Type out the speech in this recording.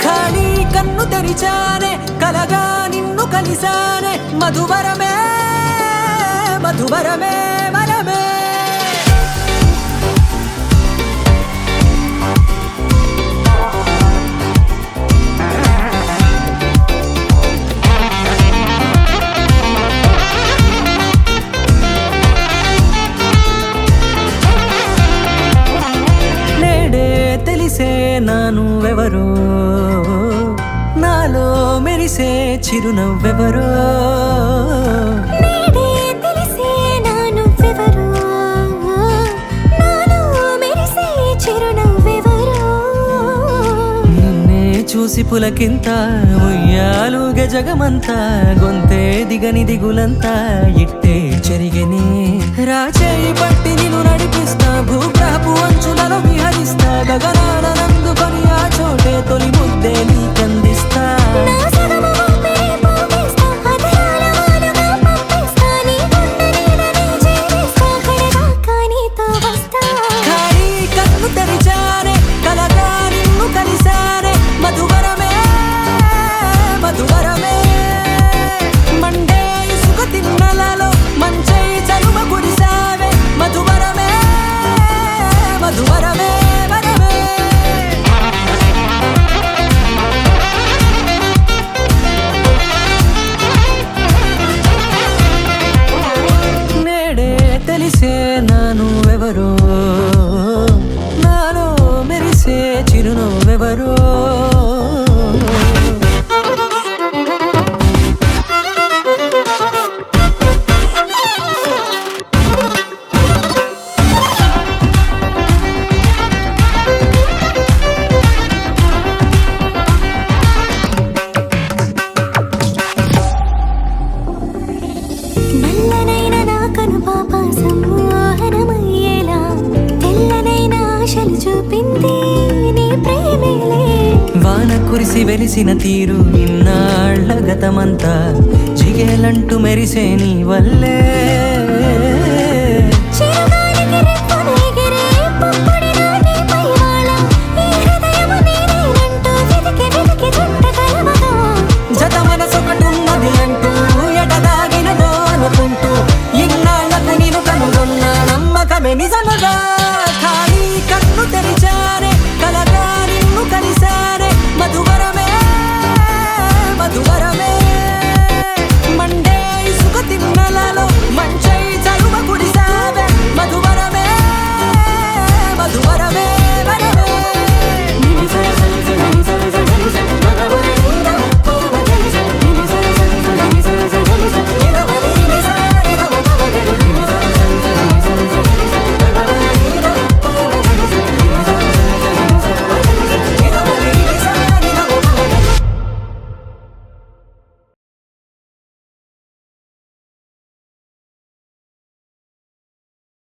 ఖాళీ కన్ను తెరిచానే కలగా నిన్ను కలిసానే మధువరమే మధువరమే మనమే తెలిసే నానువెవరో నాలో మెరిసే చిరునవ్వెవరో తెలిసే నానువెవరో నాలో మెరిసే చిరునవ్వెవరో నిన్నే చూసి పులకింత ఉయ్యాలుగ జగమంతా గొంతే దిగని దిగులంతా ఇట్టే చెరిగెనే రాచేయి పట్టి నిన్ను నడిపిస్తా భూగ్రహపు అంచులలో విహరిస్తా గగనాన నందుకొని ఆ చోటే తొలి ముద్దే నీకందిస్తా ఖాళీ కన్ను తెరిచానే కలగా నిన్ను కలిసానే మధువరమే మధువరమే మండే ఇసుక తిన్నలలో మంచై చలువ కురిసావే మధువరమే మధువరమే వరమే నేడే తెలిసే నానువెవరో నాలో మెరిసే చిరునవ్వెవరో నల్లనైన నా కనుపాప సమ్మోహనమయ్యేలా తెల్లనైన ఆశలు చూపింది నీ ప్రేమేలే వాన కురిసి వెలిసిన తీరు ఇన్నాళ్ల గతమంతా జిగేలంటూ మెరిసే నీ వల్లే చిరుగా